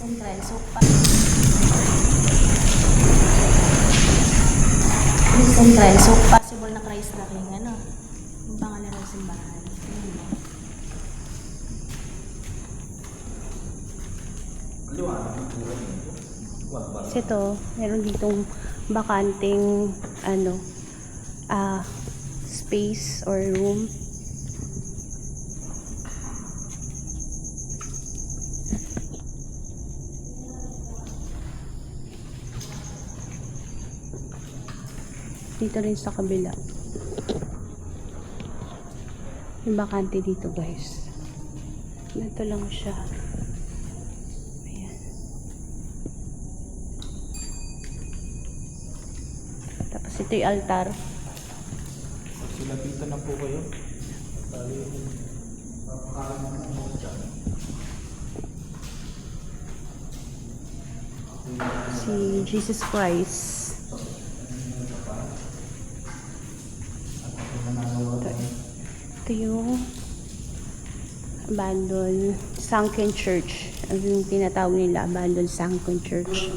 Central Sopa. Central so possible na Christ na king ano. Yung pangalan ng simbahan. Kasi ito, meron ditong bakanting ano space or room. Dito rin sa kabila. Yung bakante dito, guys. Dito lang siya. Ayan. Tapos ito yung altar. Silapitan na po kayo. Tali yung papakalan ng mga dyan. Si Jesus Christ. Ito yung abandoned sunken church. Ang yung tinatawag nila, abandoned sunken church.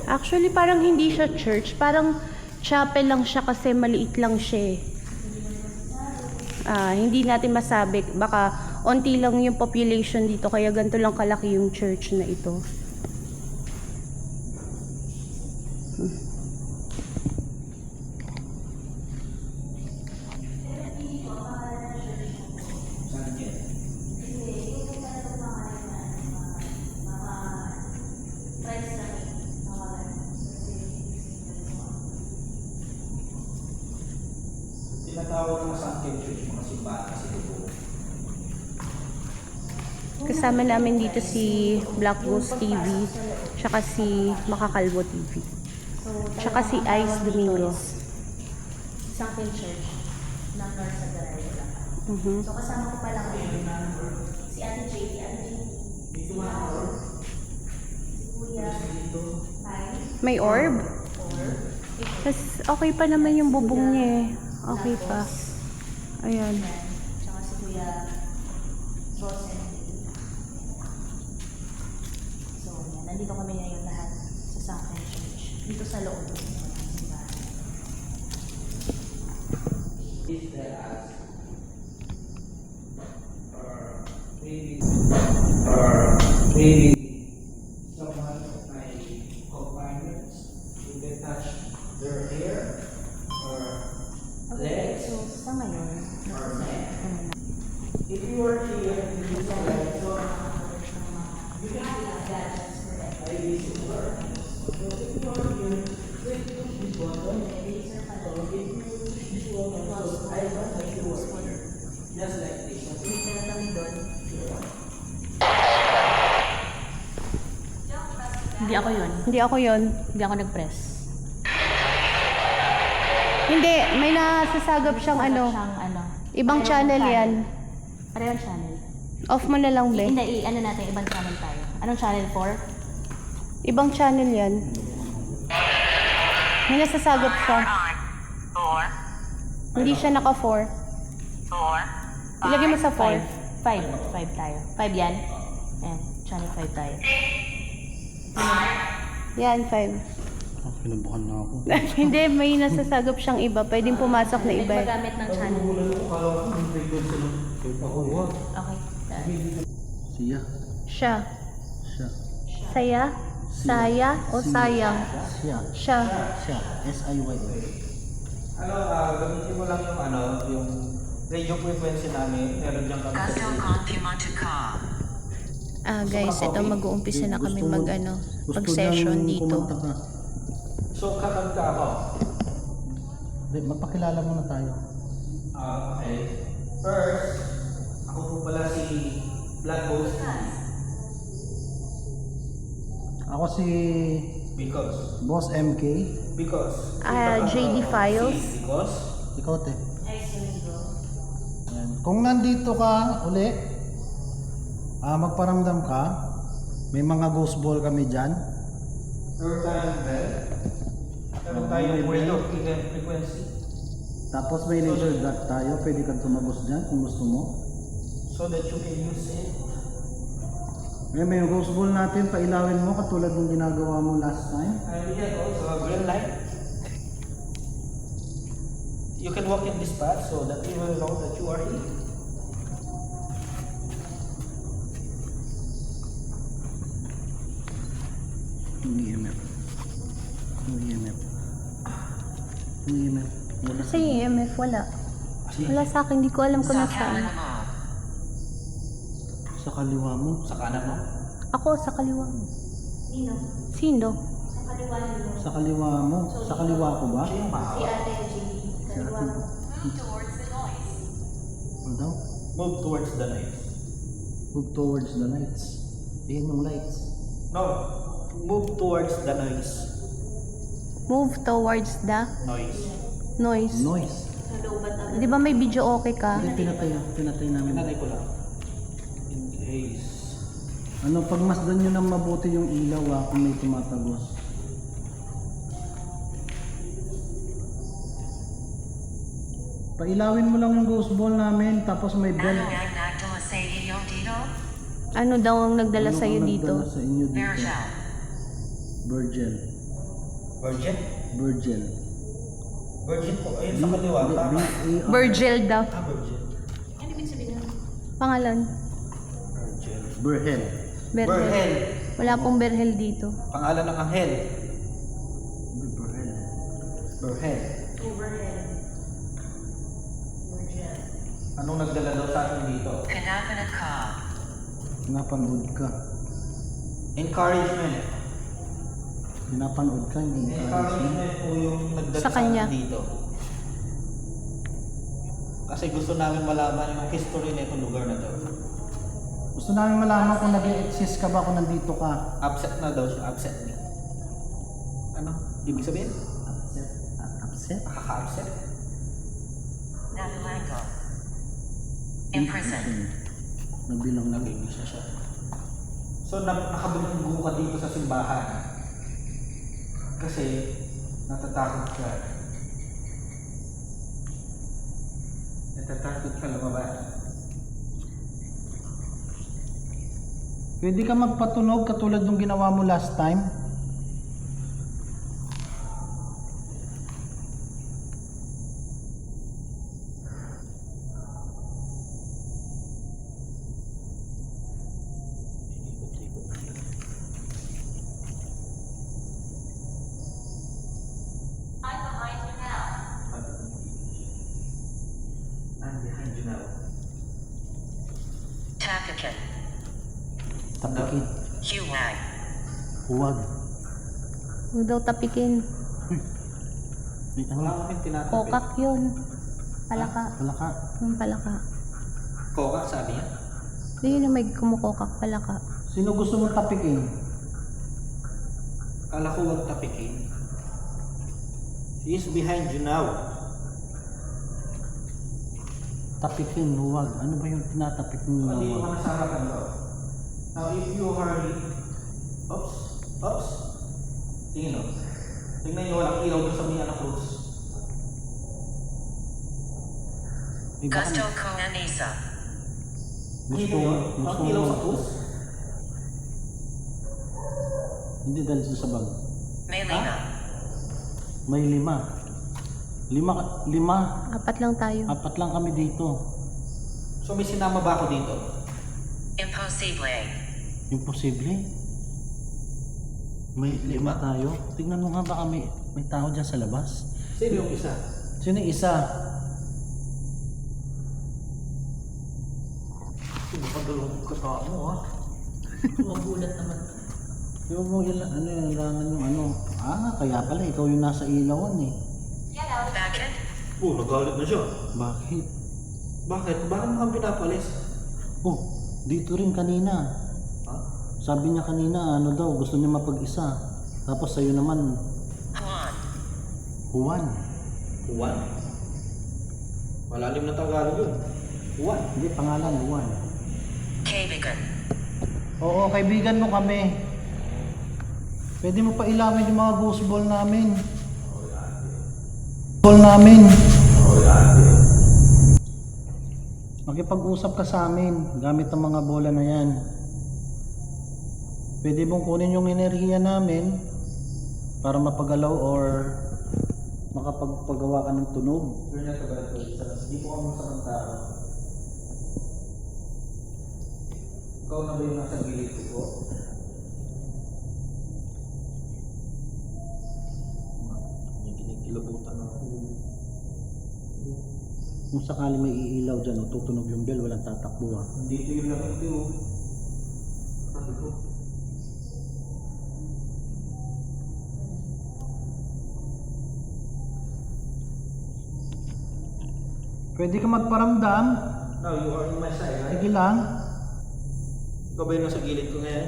Actually, parang hindi siya church. Parang chapel lang siya kasi maliit lang siya. Hindi natin masabi. Baka onti lang yung population dito. Kaya ganito lang kalaki yung church na ito. Tinatawag mo sa akin church, mga simbahan kasi dito. Kasama namin dito si Black Ghost TV, tsaka si Makakalbo TV, tsaka si Ice Domingo. Sunken Church ng North Sagarayo. So kasama ko pa lang si Ate JT, si Kuya, May orb? Tapos okay pa naman yung bubong niya eh. Okay pa. Ayan. tsaka si Kuya Boss and So, yan. Nandito kami ngayon lahat sa Sunken Church. Dito sa loob ng simbahan. Maybe someone of my companions who can touch their hair or Okay, legs so sa ngayon, or neck. If you were here in this life, so you can see that I visitor. So if you are here, click this button. So if you push this button, so I want like you are here. Just like this. Meron kami doon. Hindi ako yun. Hindi ako yon. Hindi ako nag-press. Hindi, may nasasagap siyang ano. Ibang channel yan. Parehong channel. Off mo na lang, be. Hindi, ano natin, ibang channel tayo. Anong channel 4? Ibang channel yan. May nasasagap siya. Hindi siya naka 4. Ilagay mo sa 4. 5 tayo. 5 yan? Ayan, channel 5 tayo. Yan, 5. Kinabukan na ako. Hindi, may nasasagap siyang iba. Pwedeng pumasok na iba. Magamit ng channel. Okay. Siya. Siya. Siya. Saya? Saya o sayang? Siya. Siya. Siya. S-I-Y-O. Gamitin mo lang yung yung radio frequency namin. Meron dyan kami sa Guys, ito mag-uumpisa na kami mag-session dito. So, kakanta ako. Mapakilala muna tayo. Okay. First, ako po pala si Black Ghost. Ako si Because Boss MK. JD Files. Because Ikaw, te. Ayan. Kung nandito ka uli, magparamdam ka, may mga ghost ball kami dyan. meron tayong bell. Meron tayong radio frequency. Tapos may laser dot tayo, pwede kang tumagos dyan kung gusto mo. So that you can use it. May ghost ball natin, pailawin mo katulad ng ginagawa mo last time. And we have also a green light. You can walk in this path so that you will know that you are here. Yung EMF. Yung EMF. Yung EMF. Wala. Sa EMF, wala. Wala sa akin, hindi ko alam kung nasaan. Sa kaliwa mo. Sa kanan mo. Ako, sa kaliwa mo. Sino? Sino? Sa kaliwa nyo. Sa kaliwa mo. Sa kaliwa ko ba? Siya yung Si mahawak. Ate JD. Kaliwa mo. Ano daw? Move towards the light. Move towards the lights. Ayan yung lights. No. Move towards the noise. Move towards the Noise. noise. Noise. Sa looban ang Di ba may video okay ka? Hindi, pinatay namin. Pinatay ko lang. In case. Ano, pagmasdan nyo ng mabuti yung ilaw kung may tumatagos. Pailawin mo lang yung ghost ball namin, tapos may bell. Ano daw ang nagdala Ano sa'yo ang dito? nagdala sa inyo dito? Virgil. Virgin? Virgil. Virgin po. Ayun sa kaliwa. Tama. B-A-R. Virgil daw. Virgin. Ano ibig sabihin nun? Pangalan? Virgin. Berhel. Berhel. Berhel. Wala pong Berhel dito. Pangalan ng anghel. Berhel. Berhel. Overhead. Virgin. Anong nagdala daw sa atin dito? Pinapanood ka. Encouragement. Pinapanood ka, hindi encouragement. Encouragement po yung nagdala Sa kanya. atin dito. Kasi gusto namin malaman yung history na itong lugar na to. Gusto namin malaman kung nag-exist ka ba kung nandito ka. Upset na daw siya. Upset me. Ano? Ibig sabihin? Upset? Upset? Nakaka-upset? Nabilang na. Nag-English na siya. So, nakabulunggo ka dito sa simbahan. Kasi, natatakot ka. Natatakot ka lumabas. Pwede ka magpatunog katulad ng ginawa mo last time. I'm behind you now. Tapikin. Tapikin. Huwag. Huwag. Huwag daw tapikin. May Wala ano? kaming tinatapit. Kokak yun. Palaka. Palaka. Yung palaka. Kokak sabi niya? Hindi yun na may kumukokak. Palaka. Sino gusto mo tapikin? Kala ko huwag tapikin. He is behind you now. Tapikin, huwag. Ano ba yung tinatapik mo na Mali huwag? ka sa harapan daw. Now, if you hurry, oops, oops, tingin o. Tingnan nyo, walang ilaw doon sa may anak cruz. Eh, baka- Gusto ko Anisa. Gusto Tingnan mo? nyo, Gusto ang ilaw sa mo? cruz. Hindi dahil sa bag. Melina. May lima. Lima. Apat lang tayo. Apat lang kami dito. So, may sinama ba ako dito? Imposible. Imposible. May lima tayo. Tingnan mo nga baka may tao dyan sa labas. Sino yung isa? Sino yung isa? Baka ka mo, ha? Magulat naman. Yung mo yun, ano yung langan yung ano. Kaya pala ikaw yung nasa ilawan eh. Bakit? Nagalit na siya. Bakit? Bakit? Bakit mo kang pinapalis? Oh, dito rin kanina. Ha? Sabi niya kanina, ano daw, gusto niya mapag-isa. Tapos sa'yo naman, Juan. Juan. Juan? Malalim na Tagalog yun. Juan? Hindi, pangalan, Juan. Kaibigan. Oo, kaibigan mo kami. Pwede mo pa ilawin yung mga ghost ball namin. Ball namin. Makipag-usap ka sa amin gamit ang mga bola na yan. Pwede mong kunin yung enerhiya namin para mapagalaw or makapagpagawa ka ng tunog. You're not a bad person. Hindi po kami masamang tao. Ikaw na ba yung nasa gilid ko po? May kinikilabutan ako. Kung sakali may iilaw dyan o tutunog yung bell, walang tatakbo ha. Dito yung lamig ko. Sabi ko. Pwede ka magparamdam. Now you are in my side, right? Sige lang. Ikaw ba yung nasa gilid ko ngayon?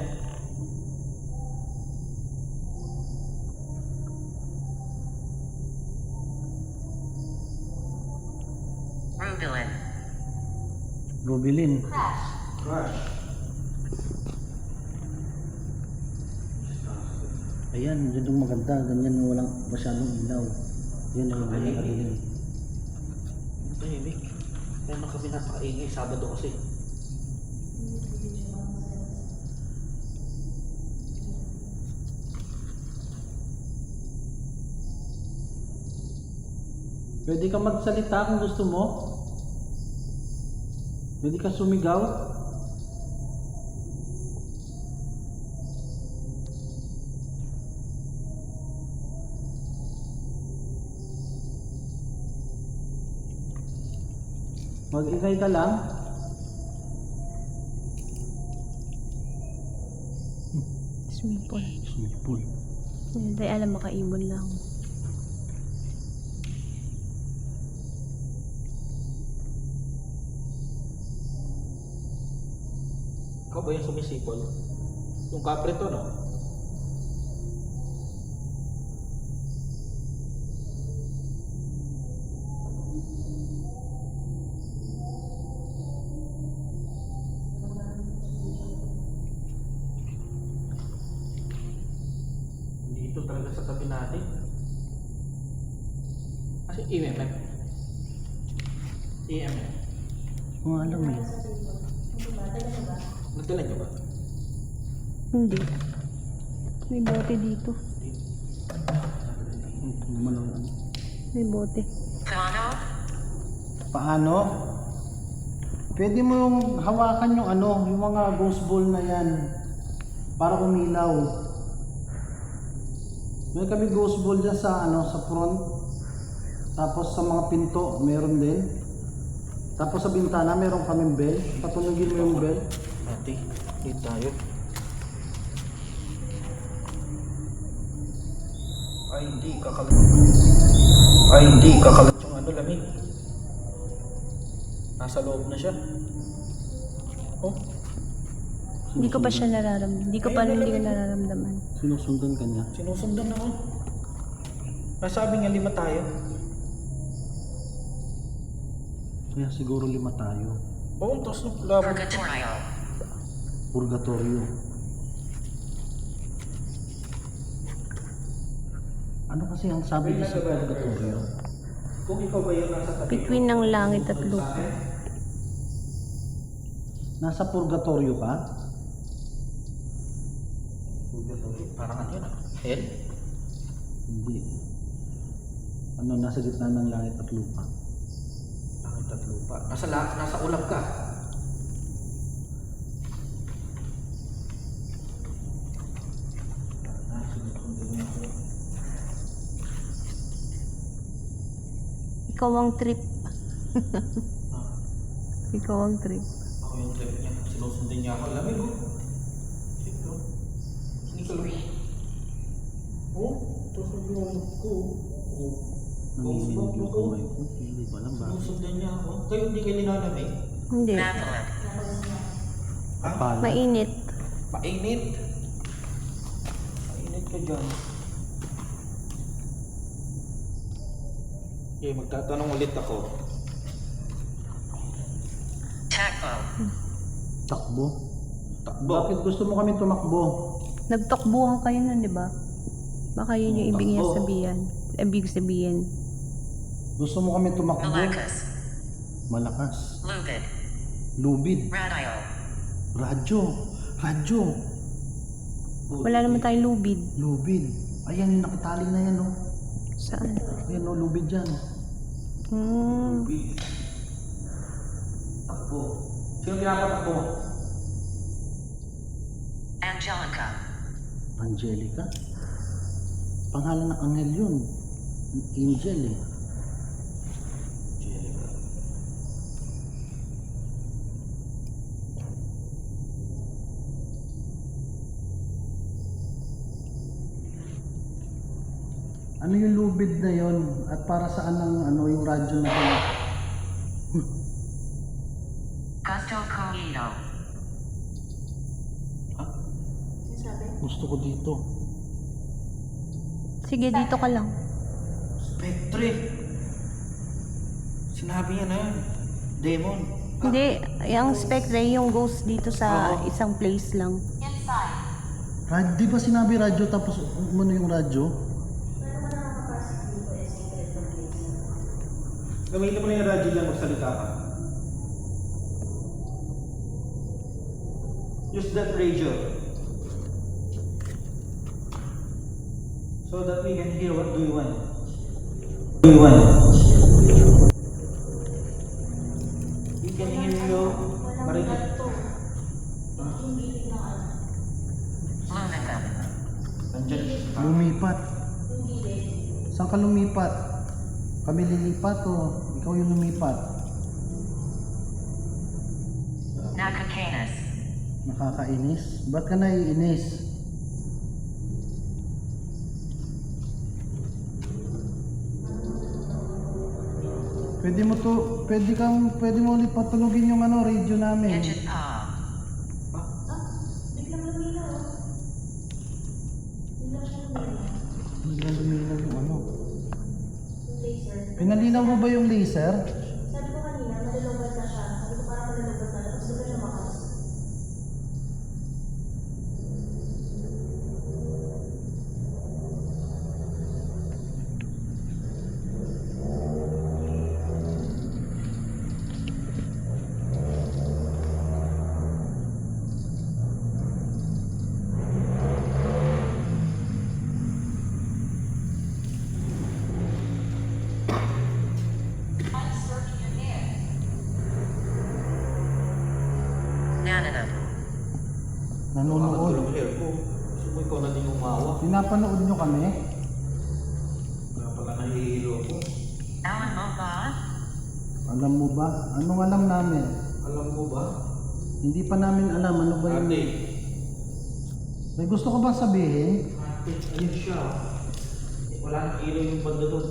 Rubilin. Rubilin. Crush. Ayan, dyan yung maganda. Ganyan yung walang masyadong ilaw. Yan ang mga kadilim. Tahimik. Kaya naman kami napakaingay. Sabado kasi. Pwede ka magsalita kung gusto mo. Pwede ka sumigaw. Mag-ingay ka lang. Swimming pool. Swimming pool. Hindi alam, makaibon lang. Ikaw ba yung sumisipol? Yung kapre to, no? Dito talaga sa tabi natin. Kasi EMF. EMF. Kung alam eh. Nagdala niyo ba? Hindi. May bote dito. May bote. Kano? Paano? Pwede mo yung hawakan yung yung mga ghost ball na yan para umilaw. May kami ghost ball dyan sa sa front. Tapos sa mga pinto, meron din. Tapos sa bintana, meron kaming bell. Patunugin mo yung bell. Ate, dito tayo. Ay, hindi kakalat. Ay, hindi kakalat yung lamig. Nasa loob na siya. Oh, Hindi ko pa siya nararamdaman. Hindi ko nararamdaman. Sinusundan ka niya. sinusundan ako. Nasabi niya 5 tayo. Kaya siguro 5 tayo. Oo, tapos nung labo. Purgatorio. Purgatorio. Ano kasi ang sabi niya sa purgatorio? Kung ikaw ba yung nasa tabi Between ng langit at lupa. Nasa purgatorio ka? Purgatorio, parang ano yun Hell? Hindi. Nasa gitna ng langit at lupa. Langit at lupa. Nasa ulap ka. Ikaw ang trip. Ikaw ang trip. Ako yung trip niya. Sinusundan niya ako. Lamig oh. Ito. Sinikal mo. Oh, ito sa ginamot ko. Oh. Nanginginig yung kamay ko. Hindi ko alam ba? Sinusundan niya ako. Kayo hindi kayo nilalamig? Hindi. Napalm. Kapal. Mainit. Mainit. Mainit ka dyan. Okay, magtatanong ulit ako. Takbo. Takbo. Takbo. Bakit gusto mo kami tumakbo? Nagtakbuhan kayo nun, di ba? Baka yun yung ibig niya Takbo. sabihin. Ibig sabihin. Gusto mo kami tumakbo? Malakas. Malakas. Lubid. Lubid. Radio. Radyo. Radyo. Wala naman tayong lubid. Lubid. Ayan yung nakitali na yan, oh. Saan? Ayan, oh, lubid dyan. Takbo. Sino pinapatakbo mo? Angelica. Angelica? Pangalan ng angel yun. Angel eh. Ano yung lubid na yon at para saan ang ano yung radyo na yun? Gusto Coito. Sinasabi? Gusto ko dito. Sige, dito ka lang. Spectre. Sinabi niya na yun. Demon. Hindi, yung spectre, yung ghost dito sa isang place lang. Di ba sinabi radyo tapos ano yung radyo? Gamitin mo na yung radyo dyan, magsalita ka. Use that radio. So that we can hear what do you want. What do you want? We can hear you. Marinig. Lunatum. Nandyan. Lumipat. Saan ka lumipat? Kami lilipat o ikaw yung lumipat? Nakacanis. Nakakainis? Ba't ka naiinis? Pwede mo ulit patulogin yung ano, radio namin. Digit paw. Biglang luminaw. Biglang siya luminaw. Biglang luminaw yung ano. Yung laser. Pinalinaw mo ba yung laser? Sabi ko kanina, malulobad na siya. Sabi ko parang malulobad na. Tapos bigla lumakas. Nananum. Nanonood. Tulong hair ko. Gusto mo ikaw na din umawa. Pinapanood nyo kami? Kaya pala nahihilo ko. Alan mo ba? Alam mo ba? Anong alam namin? Alam mo ba? Hindi pa namin alam ano ba yung... Ate. May gusto ko bang sabihin? Ate, ayun siya. Wala nang ilaw yung banda doon.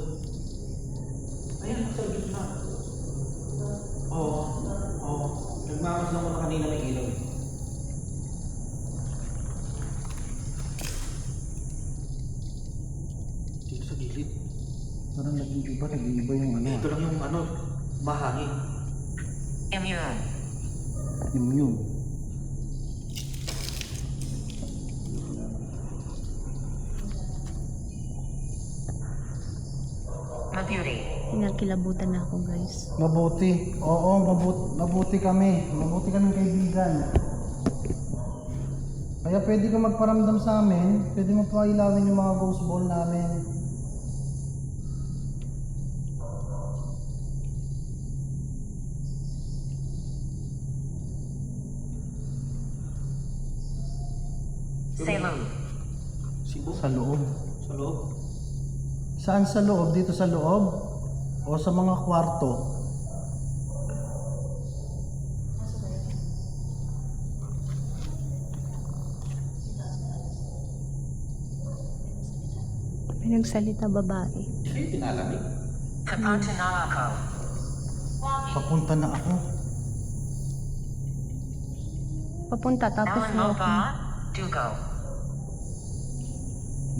Ayan, sa gitna. Oo. Oo. Nagmamas lang ko na kanina may ilaw eh. Dito sa gilid. Parang nag-iiba yung ano. Ito lang yung ano, mahangin. Immune. Immune. Mabuti. Pinakilabutan na ako, guys. Mabuti. Oo, mabuti kami. Mabuti kaming kaibigan. Kaya pwede ka magparamdam sa amin. Pwede mo pailawin yung mga ghost ball namin. Salem. Sibo? Sa loob. Sa loob? Saan sa loob? Dito sa loob? O sa mga kwarto? Pinagsalita babae. Siya yung tinalamig. Papunta na ako. Papunta na ako. Papunta, tapos Alan mo walking. ba? Dugo.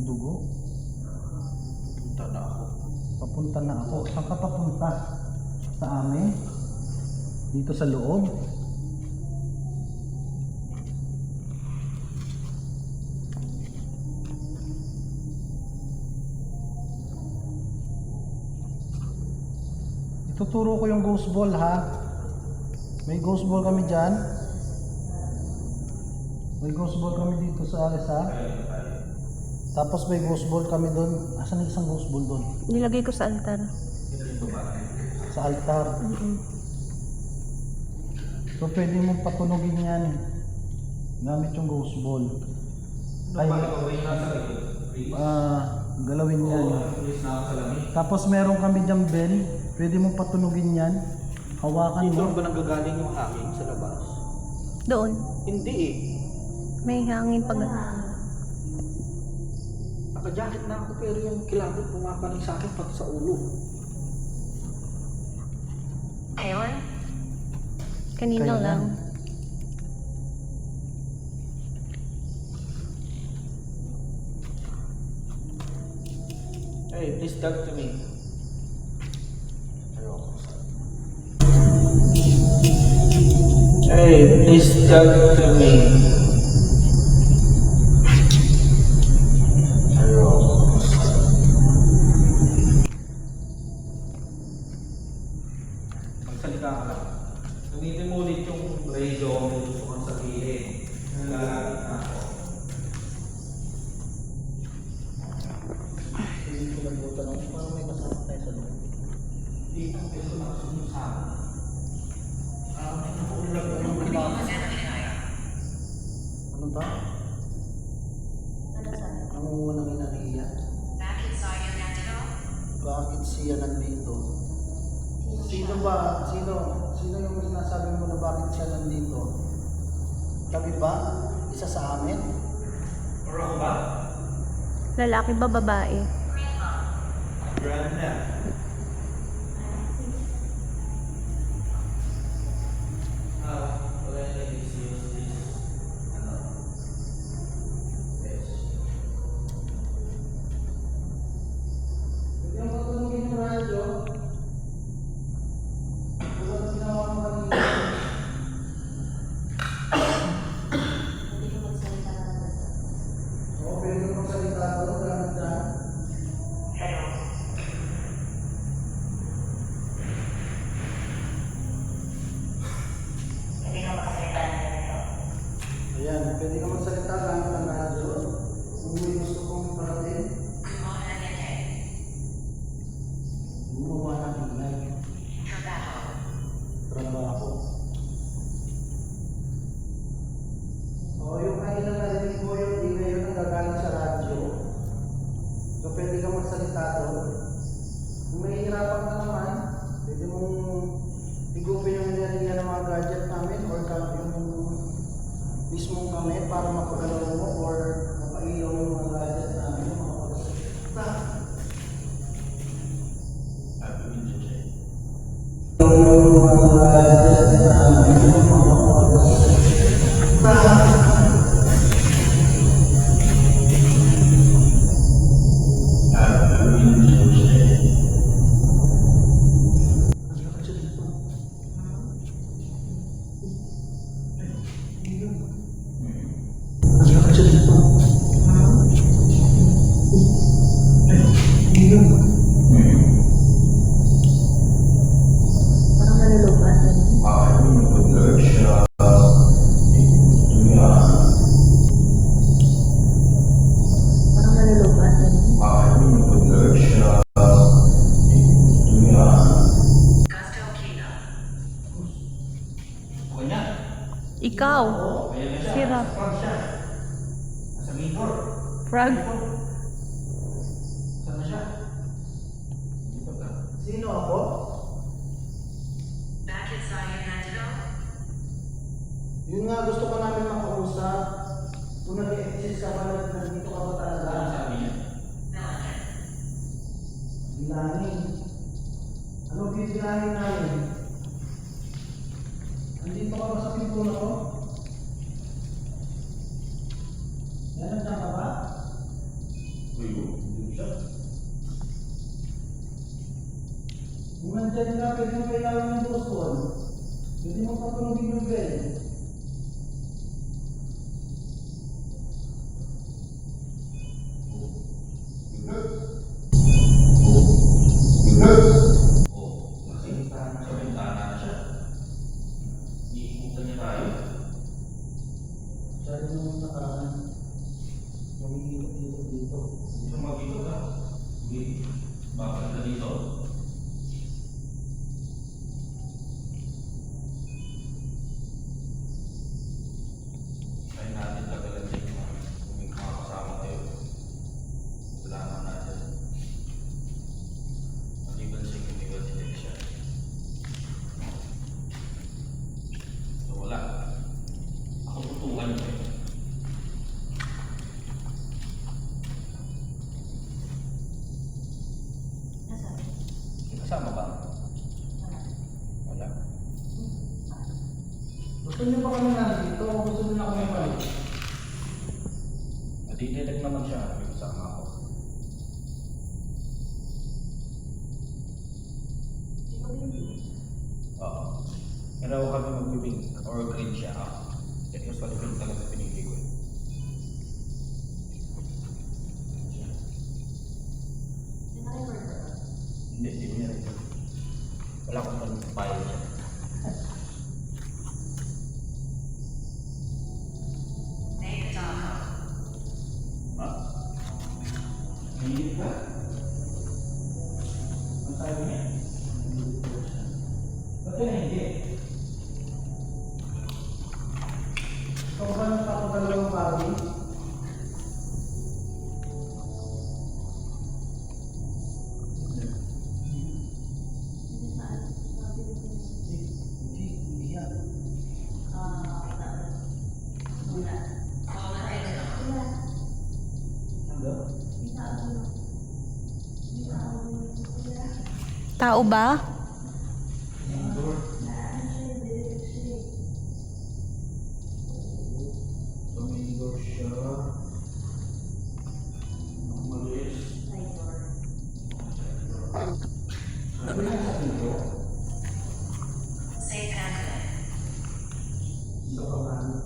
Dugo? Punta na ako. Papunta na ako. Saan ka papunta? Sa amin? Dito sa loob? Ituturo ko yung ghost ball ha. May ghost ball kami dyan. May ghost ball kami dito sa isa. Tapos may ghost ball kami doon. Asan yung isang ghost ball doon? Nilagay ko sa altar. Sa altar. So pwede mong patunogin yan. Gamit yung ghost ball. Ay, galawin yan. Tapos meron kami dyan bell. Pwede mong patunogin yan. Hawakan Dito mo. ba nanggagaling yung hangin sa labas? Doon. Hindi eh. May hangin pag... Naka-jacket na ako pero yung kilabot pumapanig sa akin pati sa ulo. Kalen? Kanina Kailan? lang. Hey, please talk to me. Hey, please talk to me. Magsalita ka lang. Gamitin mo ulit yung radio kung may gusto kang sabihin. Lalapit na ako. Hindi ko nagbutan ako. Parang may kasama tayo sa loob. Hindi ko pero nakasunod sa akin. May nakuulag ko ng kinaka. Ano ba? Ano sabi? Ang unang inaniya. Bakit siya nandito? Sino ba? Sino yung sinasabi mo na bakit siya nandito? Kami ba? Isa sa amin? Or ako ba? Lalaki ba, babae? Branda. Wala na use this. Ano? Yes. Yung patulungin yung radyo, wala na ginawa mo kanina. Hindi ko magsalita ng basta. Oo, pwede mo magsalita doon, gamit dyan. Ayan, pwede ka magsalita gamit ang radyo. Kung may gusto kong parating, gumawa ng ingay. Trabaho. O, yung kanina narinig mo yung ingay yun ang gagaling sa radyo. So, pwede ka magsalita doon. Kung may hirapan ka naman, pwede mong higupin yung enerhiya ng mga gadget namin or yung mismong kami para mapagalaw mo or mapailaw yung mga gadget namin. Parang nalulubat. Parang nalulubat. Kanya. Ikaw. Sira. Nasa mirror. Frog. Saan na siya? Dito ka. Sino ako? Yun nga, gusto pa namin makausap. Kung nag-exist ka ba, nandito ka ba talaga? Ano sabi niya? Bilangin. Ano bibilangin namin? Nandito ka ba sa pinto na ko? Yan, nandiyan ka ba? Uy, hindi siya. Kung nandiyan ka, pwede mo kailangan ng Boston. Pwede mo patunogin yung bell. Gusto niyo ba kami nandito o gusto niyo na kami balik? Nadidetect naman siya. May kasama ako. Oo. Pero huwag kami magbibing or green siya. Kasi mas malibing talaga pinili ko. Hindi ko niya rin. Wala akong pagpapayo siya. Nate Daco. Ha? Hindi ka? Ang sabi niya? Ba't yun hindi? Ikaw ba nagpapadalawang pari? Hindi yan. Ano? Tao ba? Domingo siya. Umalis. Sabi niya sa dito. Safe Anthony. Sa pangalan.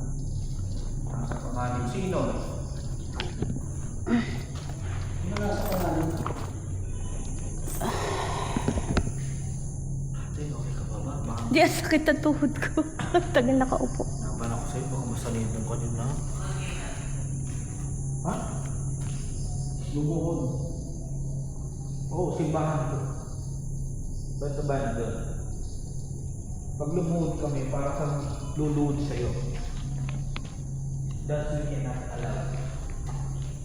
Sa pangalan. Sino? Sino nasa pangalan? Ate, okay ka ba ba? Baka Di, ang sakit ang tuhod ko. Tagal nakaupo. naban ako sa'yo. Baka masalid ng kanyo na. Ha? Lumuhod. Oo, simbahan ko. Ba't sa bayan doon? Pag lumuhod kami, para kang luluhod sa'yo. Dahil hindi natin alam.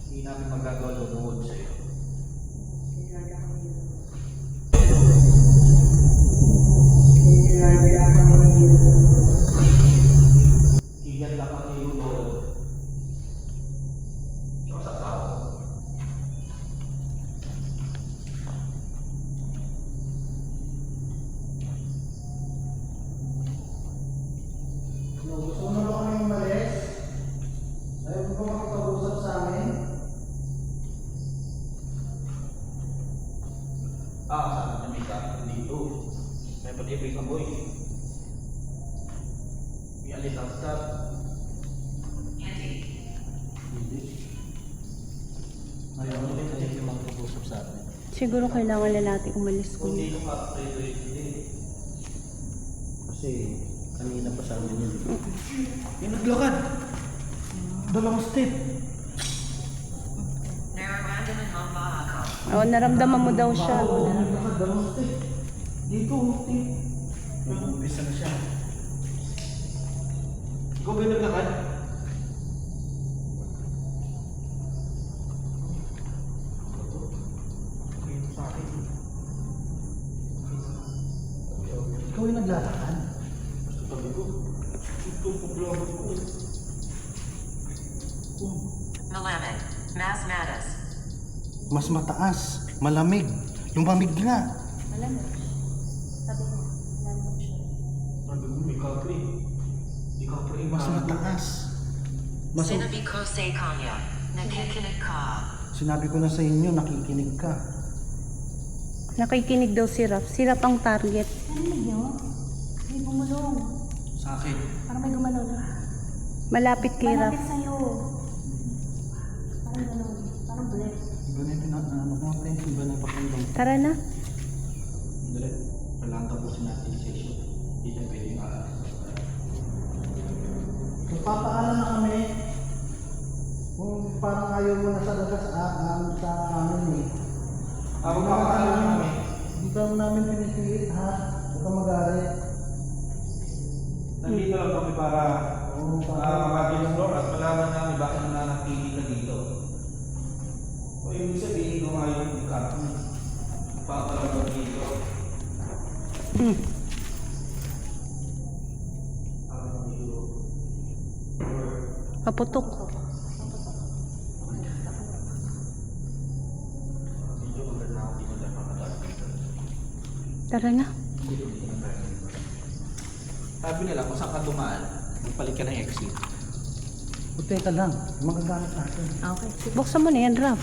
Hindi namin magagawa lumuhod sa'yo. Iyan lang ang luluhod. Tsaka sa tao. Ano, gusto mo na ba kami umalis? Ayaw mo ba makipag-usap sa amin? Saan kami ka? Dito. May pag-ibig ang boy. May alitang-tap. Andy. Hindi. Ayaw mo rin kasi yung mga pag-usap sa atin. Siguro kailangan na natin umalis ko. Kung dito ka, hindi. Kasi kanina pa sa amin yun. Yung naglakad. Dalawang step. Narragadan and Mambaako. Oo, naramdaman mo daw siya. Naglakad, dalawang step. Dito, step. Umpisa na siya. Ikaw ba yung naglakad? Ito sa akin. Ikaw yung naglalakad. Basta sabi ko, ito problema ko. Malaman. Mas Matas. Mas mataas, malamig, lumamig nga. Alam mo, sabi ko, alam mo siya. Sabi ko, may kapre. Di kapre. Mas mataas. Mas Sinabi ko sa kanya, nakikinig ka. Sinabi ko na sa inyo, nakikinig ka. Nakikinig daw si Raf. Si Raf ang target. Narinig niyo? May bumulong. Sa akin. Parang may gumalong. Malapit kay Raf. Malapit sa'yo. Parang gano'n. Parang black. Iba na yung ano ko, ate. Iba na yung pakinggan. Tara na. Dali. Kailangan tapusin natin yung session. Hindi na pwede maalas. Magpapaalam na kami. Kung parang ayaw mo na talaga sa amin eh. Ako makakaalam namin. Hindi ka namin pinipilit ha. Huwag ka magalit. Nandito lang kami para mag-explore at malaman namin bakit nananatili ka dito. O ibig sabihin ko nga yung kapre. Papalaga dito. Ako dito. Paputok. Medyo maganda na ako dito dahil mga dito. Tara na. Sabi nila kung saan ka dumaan, Magpalit ka ng exit. O teka lang, magagamit natin. Okay. Buksan mo na yan, Raf.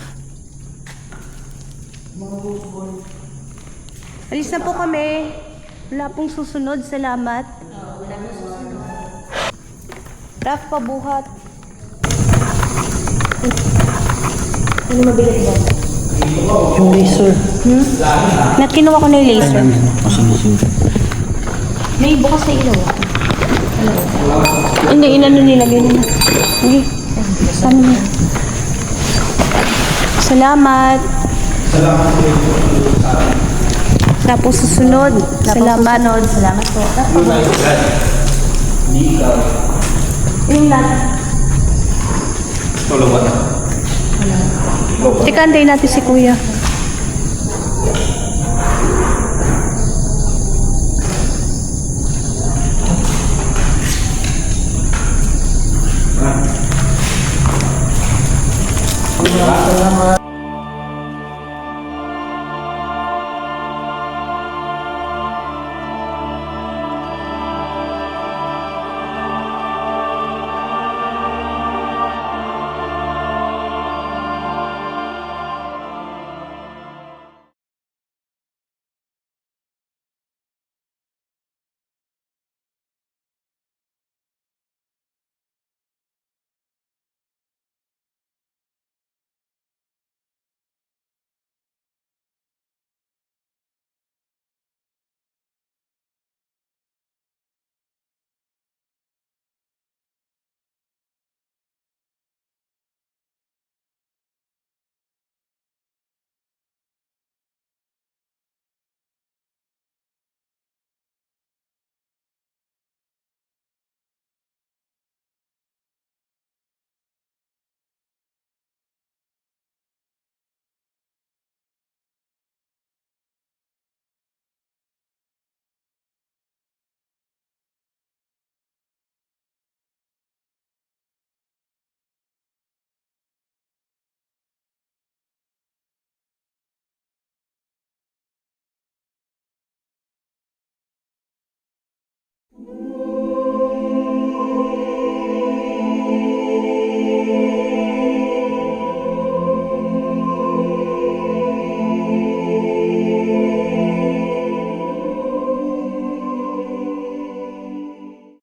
Alis na po kami. Wala pong susunod. Salamat. Wala na susunod. Raf, pabuhat. Ano mabigat ba? Yung laser. Kinuha ko na yung laser. Sige. May bukas na ilaw. Hindi, inano nilagay nila. Sige. Saan mo? Salamat. Tapos susunod. Salamat. Salamat po. Hindi ikaw. Yung lahat. Tulog ba? Teka, antayin natin si Kuya.